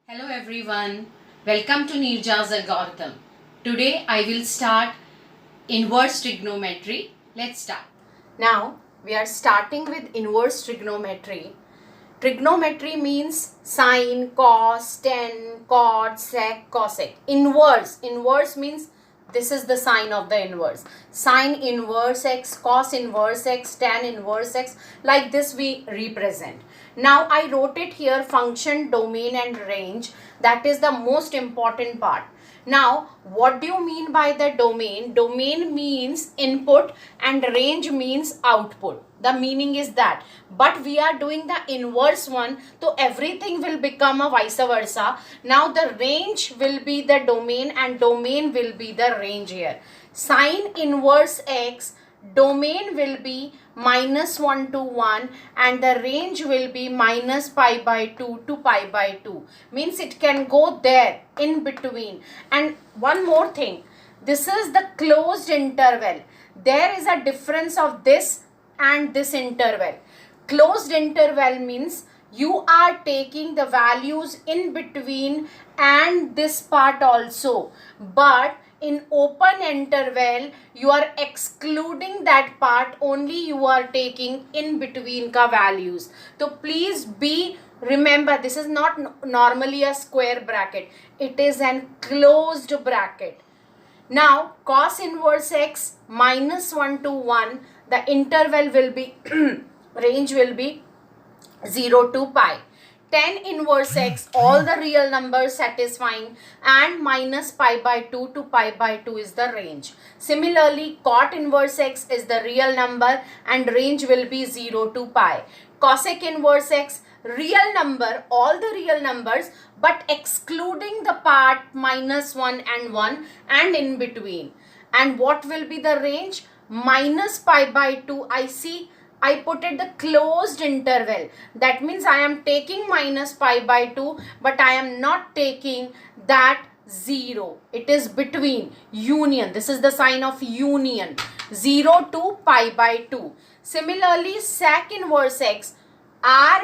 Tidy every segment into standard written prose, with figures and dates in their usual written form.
Hello everyone, welcome to Nirja's algorithm. Today I will start inverse trigonometry. Let's start. Now we are starting with inverse trigonometry. Trigonometry means sine, cos, tan, cot, sec, cosec. Inverse means this is the sign of the inverse. Sine inverse x, cos inverse x, tan inverse x. Like this we represent. Now I wrote it here, function, domain and range. That is the most important part. Now what do you mean by the domain? Domain means input and range means output. The meaning is that. But we are doing the inverse one, so everything will become a vice versa. Now the range will be the domain and domain will be the range here. Sine inverse x, domain will be -1 to 1 and the range will be minus pi by 2 to pi by 2. Means it can go there in between. And one more thing, this is the closed interval. There is a difference of this and this interval. Closed interval means you are taking the values in between and this part also, but in open interval you are excluding that part, only you are taking in between ka values. So please remember, this is not normally a square bracket, it is an closed bracket. Now cos inverse x -1 to 1, the interval will be range will be 0 to pi. Tan inverse x, all the real numbers satisfying, and minus pi by 2 to pi by 2 is the range. Similarly, cot inverse x is the real number and range will be 0 to pi. Cosec inverse x, real number, all the real numbers, but excluding the part -1 and 1 and in between. And what will be the range? Minus pi by 2. I put it the closed interval. That means I am taking minus pi by 2, but I am not taking that 0. It is between union. This is the sign of union. 0 to pi by 2. Similarly, sec inverse x, r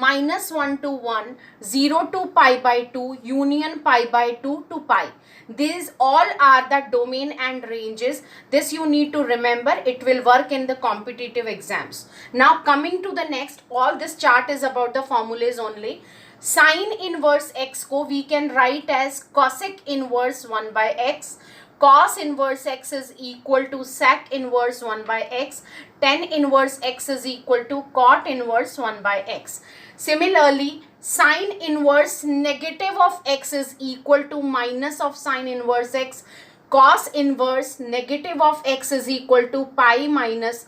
-1 to 1, 0 to pi by 2, union pi by 2 to pi. These all are the domain and ranges. This you need to remember. It will work in the competitive exams. Now coming to the next, all this chart is about the formulas only. Sine inverse x ko we can write as cosec inverse 1 by x. Cos inverse x is equal to sec inverse 1 by x. Tan inverse x is equal to cot inverse 1 by x. Similarly, sine inverse negative of x is equal to minus of sine inverse x. Cos inverse negative of x is equal to pi minus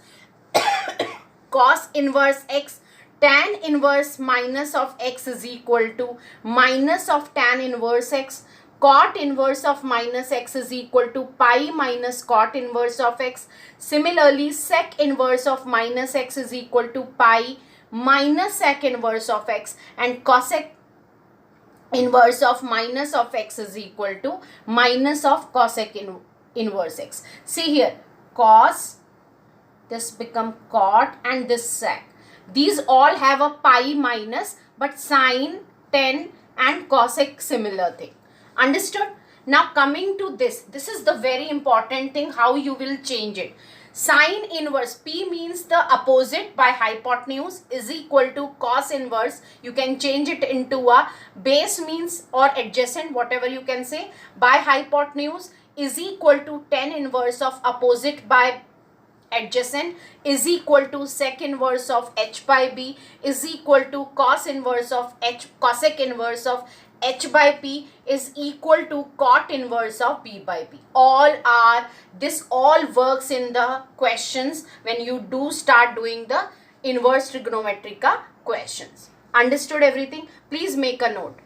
cos inverse x. Tan inverse minus of x is equal to minus of tan inverse x. Cot inverse of minus x is equal to pi minus cot inverse of x. Similarly, sec inverse of minus x is equal to pi minus sec inverse of x, and cosec inverse of minus of x is equal to minus of cosec inverse x. See here, cos, this become cot and this sec. These all have a pi minus, but sine, tan and cosec similar thing. Understood? Now coming to this is the very important thing, how you will change it. Sine inverse, P means the opposite by hypotenuse, is equal to cos inverse. You can change it into a base means or adjacent, whatever you can say, by hypotenuse is equal to tan inverse of opposite by adjacent is equal to sec inverse of h by b is equal to cos inverse of h, cosec inverse of h by p is equal to cot inverse of b by p. This all works in the questions when you do start doing the inverse trigonometric questions. Understood everything? Please make a note.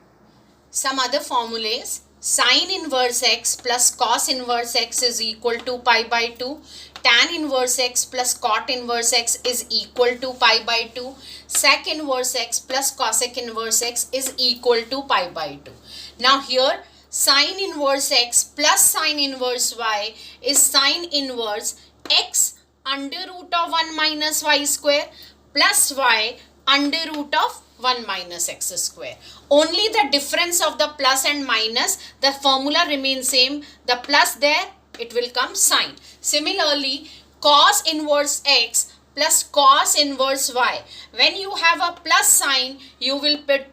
Some other formulas: sine inverse x plus cos inverse x is equal to pi by 2. Tan inverse x plus cot inverse x is equal to pi by 2. Sec inverse x plus cosec inverse x is equal to pi by 2. Now here, sine inverse x plus sine inverse y is sine inverse x under root of 1 minus y square plus y under root of 1 minus x square. Only the difference of the plus and minus, the formula remains same. The plus there, it will come sine. Similarly, cos inverse x plus cos inverse y. When you have a plus sign, you will put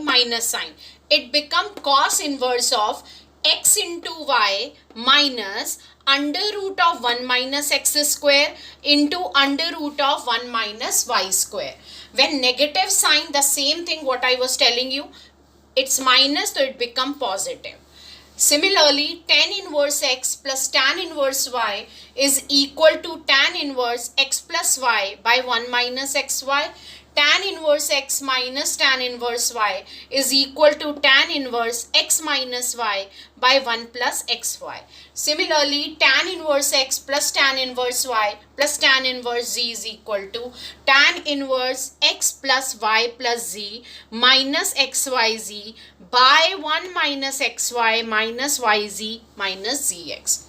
minus sign. It become cos inverse of x into y minus under root of 1 minus x square into under root of 1 minus y square. When negative sign, the same thing what I was telling you, it's minus, so it become positive. Similarly, tan inverse x plus tan inverse y is equal to tan inverse x plus y by 1 minus xy. Tan inverse x minus tan inverse y is equal to tan inverse x minus y by 1 plus xy. Similarly, tan inverse x plus tan inverse y plus tan inverse z is equal to tan inverse x plus y plus z minus xyz by 1 minus xy minus yz minus zx.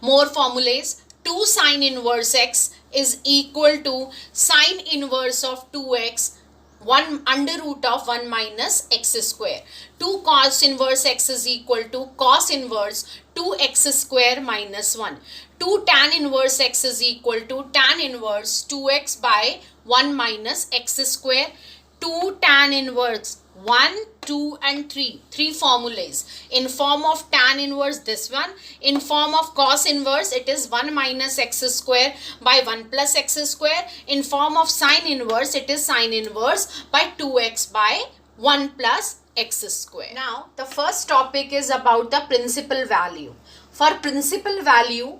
More formulas. 2 sine inverse x is equal to sine inverse of 2x 1 under root of 1 minus x square. 2 cos inverse x is equal to cos inverse 2x square minus 1. 2 tan inverse x is equal to tan inverse 2x by 1 minus x square. 2 tan inverse 1, 2 and 3. 3 formulas. In form of tan inverse this one. In form of cos inverse it is 1 minus x square by 1 plus x square. In form of sine inverse it is sine inverse by 2x by 1 plus x square. Now the first topic is about the principal value. For principal value,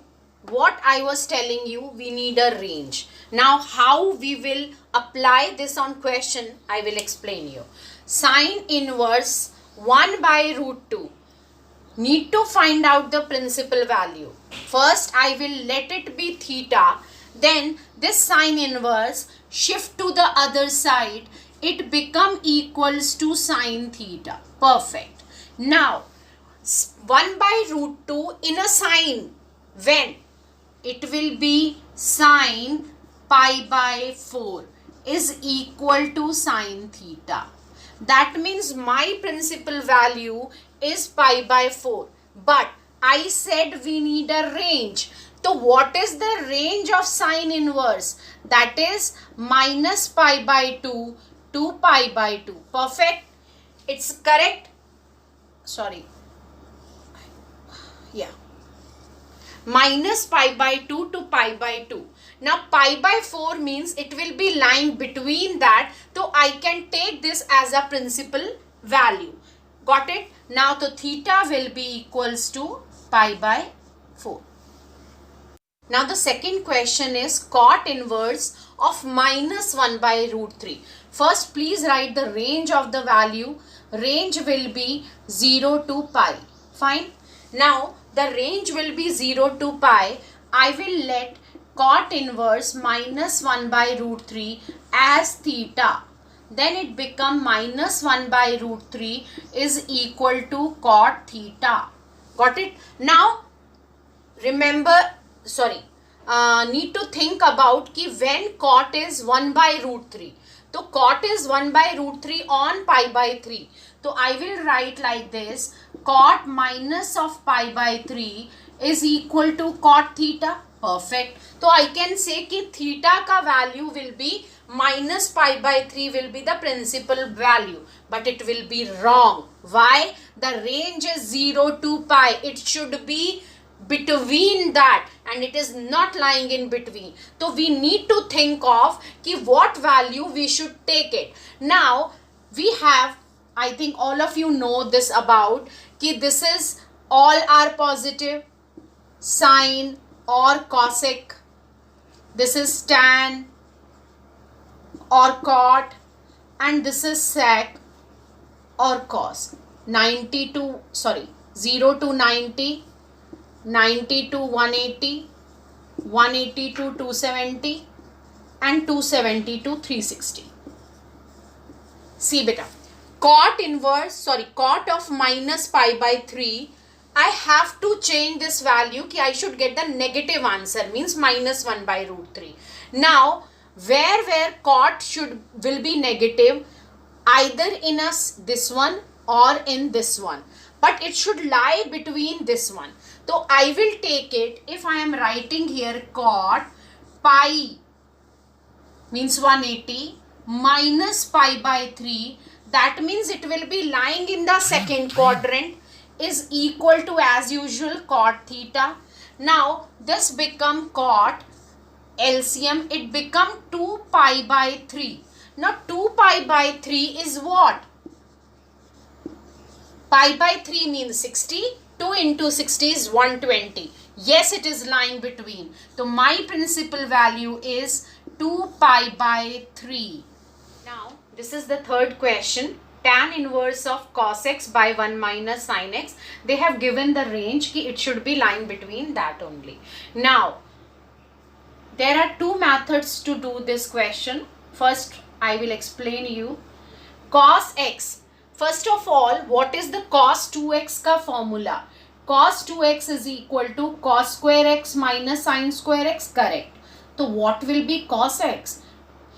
what I was telling you, we need a range. Now how we will apply this on question, I will explain you. Sine inverse 1 by root 2. Need to find out the principal value. First I will let it be theta. Then this sine inverse shift to the other side. It become equals to sine theta. Perfect. Now 1 by root 2 in a sine. When? It will be sine pi by 4 is equal to sine theta. That means my principal value is pi by 4. But I said we need a range. So what is the range of sine inverse? That is minus pi by 2 to pi by 2. Perfect. It's correct. Sorry. Yeah. Minus pi by 2 to pi by 2. Now pi by 4 means it will be lying between that. So I can take this as a principal value. Got it? Now the theta will be equals to pi by 4. Now the second question is cot inverse of minus 1 by root 3. First please write the range of the value. Range will be 0 to pi. Fine. Now the range will be 0 to pi. I will let cot inverse minus 1 by root 3 as theta. Then it become minus 1 by root 3 is equal to cot theta. Got it? Now remember, need to think about ki when cot is 1 by root 3. So cot is 1 by root 3 on pi by 3. So I will write like this. Cot minus of pi by 3 is equal to cot theta. Perfect. So I can say ki theta ka value will be minus pi by 3 will be the principal value. But it will be wrong. Why? The range is 0 to pi. It should be between that and it is not lying in between. So we need to think of ki what value we should take it. Now we have, I think all of you know this about ki this is all are positive, sine or cosec, this is tan or cot, and this is sec or cos. 0 to 90, 90 to 180, 180 to 270 and 270 to 360. See beta, cot of minus pi by 3, I have to change this value ki I should get the negative answer, means minus 1 by root 3. Now where cot will be negative either in this one or in this one, but it should lie between this one. So I will take it, if I am writing here cot pi means 180 minus pi by 3, that means it will be lying in the second quadrant, is equal to, as usual, cot theta. Now this become cot LCM, it become 2 pi by 3. Now 2 pi by 3 is what? Pi by 3 means 60. 2 into 60 is 120. Yes, it is lying between. So my principal value is 2 pi by 3. Now this is the third question. Tan inverse of cos x by 1 minus sin x. They have given the range ki it should be lying between that only. Now there are two methods to do this question. First I will explain you. Cos x. First of all, what is the cos 2x ka formula? Cos 2x is equal to cos square x minus sin square x, correct. So what will be cos x?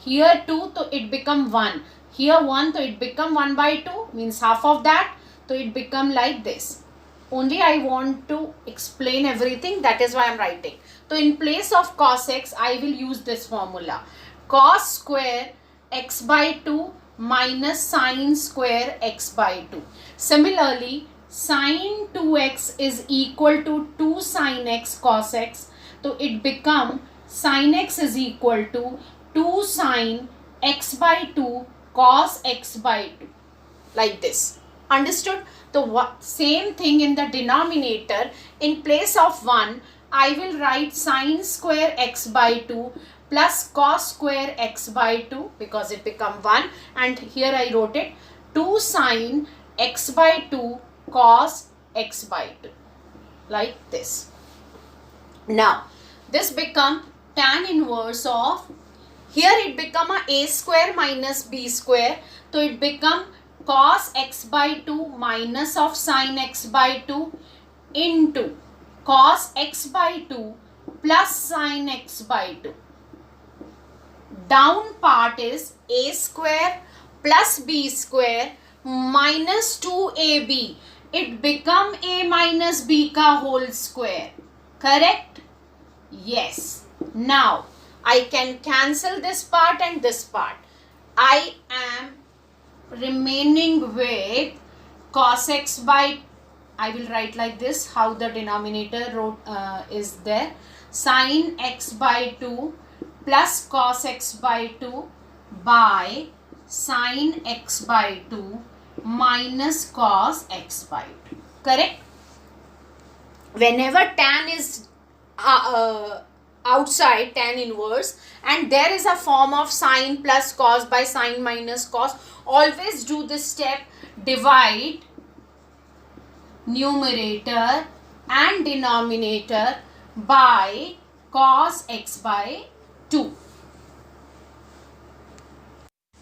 Here 2, so it become 1. Here 1, so it become 1 by 2, means half of that. So it become like this. Only I want to explain everything, that is why I am writing. So in place of cos x, I will use this formula. Cos square x by 2 minus sin square x by 2. Similarly, sin 2x is equal to 2 sin x cos x. So it become sin x is equal to 2 sin x by 2 cos x by 2. Like this. Understood? So same thing in the denominator. In place of 1, I will write sin square x by 2 plus cos square x by 2 because it become 1, and here I wrote it 2 sin x by 2 cos x by 2, like this. Now this become tan inverse of, here it become a square minus b square, so it become cos x by 2 minus of sin x by 2 into cos x by 2 plus sin x by 2. Down part is a square plus b square minus 2ab. It become a minus b ka whole square. Correct? Yes. Now I can cancel this part and this part. I am remaining with cos x by, I will write like this, how the denominator is there. Sin x by 2 plus cos x by 2 by sin x by 2 minus cos x by 2. Correct? Whenever tan is outside, tan inverse, and there is a form of sin plus cos by sin minus cos, always do this step, divide numerator and denominator by cos x by 2.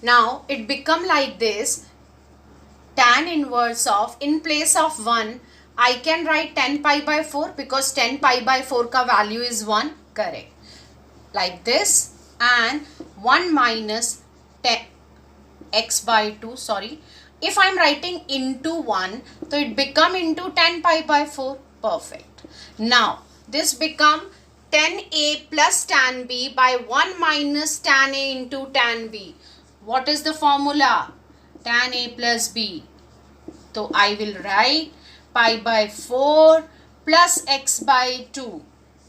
Now it become like this, tan inverse of, in place of 1 I can write 10 pi by 4 because 10 pi by 4 ka value is 1, correct, like this, and 1 minus 10 x by 2, sorry, if I am writing into 1, so it become into 10 pi by 4, perfect. Now this become 10a plus tan b by 1 minus tan a into tan b. What is the formula? Tan a plus b. So I will write pi by 4 plus x by 2.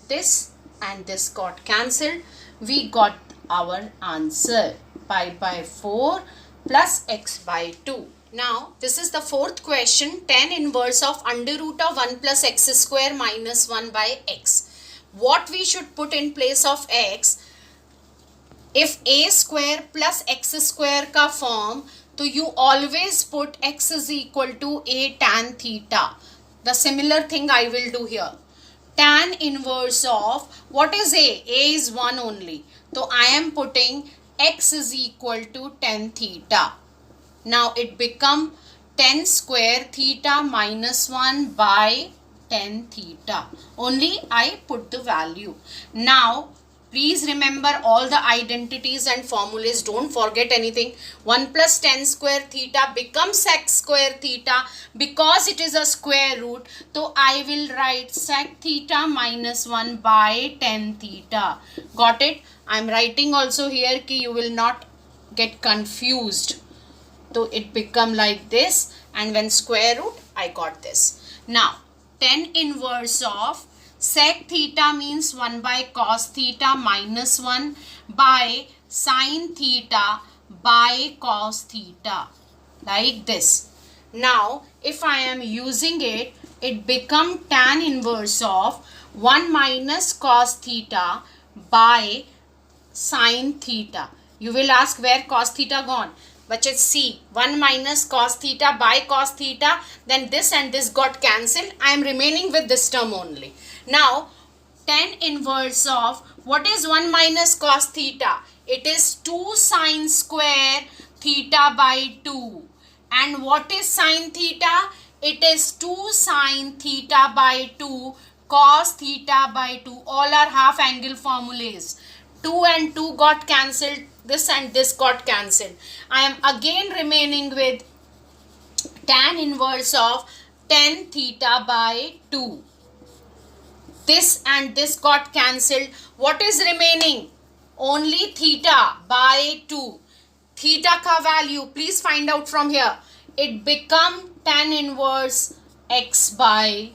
This and this got cancelled. We got our answer, pi by 4 plus x by 2. Now this is the fourth question, tan inverse of under root of 1 plus x square minus 1 by x. What we should put in place of x? If a square plus x square ka form, so you always put x is equal to a tan theta. The similar thing I will do here. Tan inverse of, what is a? A is 1 only. So I am putting x is equal to tan theta. Now it become tan square theta minus 1 by tan theta. Only I put the value. Now Please remember all the identities and formulas. Don't forget anything. 1 plus tan square theta becomes sec square theta because it is a square root. So I will write sec theta minus 1 by tan theta. Got it? I am writing also here ki you will not get confused. So it become like this, and when square root I got this. Now tan inverse of sec theta means 1 by cos theta minus 1 by sin theta by cos theta, like this. Now if I am using it, it become tan inverse of 1 minus cos theta by sin theta. You will ask where cos theta gone? But it's see, 1 minus cos theta by cos theta, then this and this got cancelled. I am remaining with this term only. Now tan inverse of what is 1 minus cos theta? It is 2 sine square theta by 2. And what is sine theta? It is 2 sine theta by 2 cos theta by 2. All are half angle formulas. 2 and 2 got cancelled. This and this got cancelled. I am again remaining with tan inverse of tan theta by 2. This and this got cancelled. What is remaining? Only theta by 2. Theta ka value, please find out from here. It become tan inverse x by,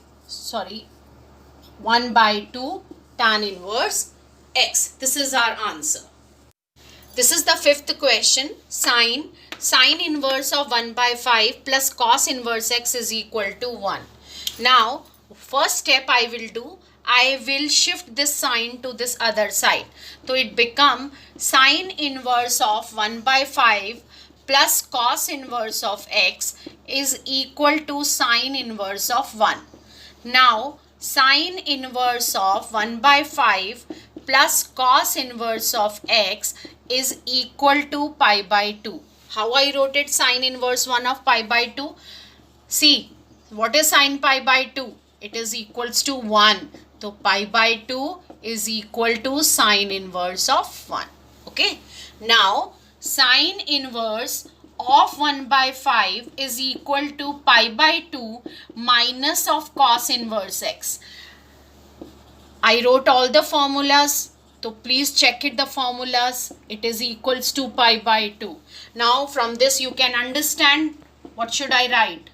1 by 2 tan inverse x. This is our answer. This is the fifth question. Sine inverse of 1 by 5 plus cos inverse x is equal to 1. Now, first step I will do, I will shift this sign to this other side. So, it become sine inverse of 1 by 5 plus cos inverse of x is equal to sine inverse of 1. Now, sine inverse of 1 by 5 plus cos inverse of x is equal to pi by 2. How I wrote it? Sine inverse 1 of pi by 2. See, what is sine pi by 2? It is equals to 1. So pi by 2 is equal to sine inverse of 1. Okay. Now, sine inverse of 1 by 5 is equal to pi by 2 minus of cos inverse x. I wrote all the formulas. So please check it, the formulas. It is equals to pi by 2. Now from this you can understand what should I write.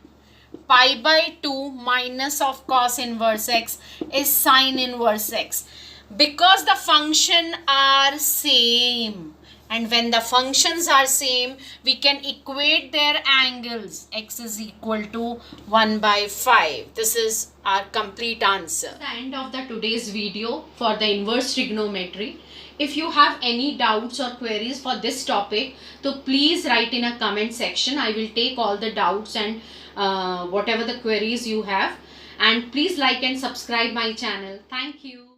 Pi by 2 minus of cos inverse x is sine inverse x. Because the function are same. And when the functions are same, we can equate their angles. X is equal to 1 by 5. This is our complete answer. The end of the today's video for the inverse trigonometry. If you have any doubts or queries for this topic, so please write in a comment section. I will take all the doubts and whatever the queries you have. And please like and subscribe my channel. Thank you.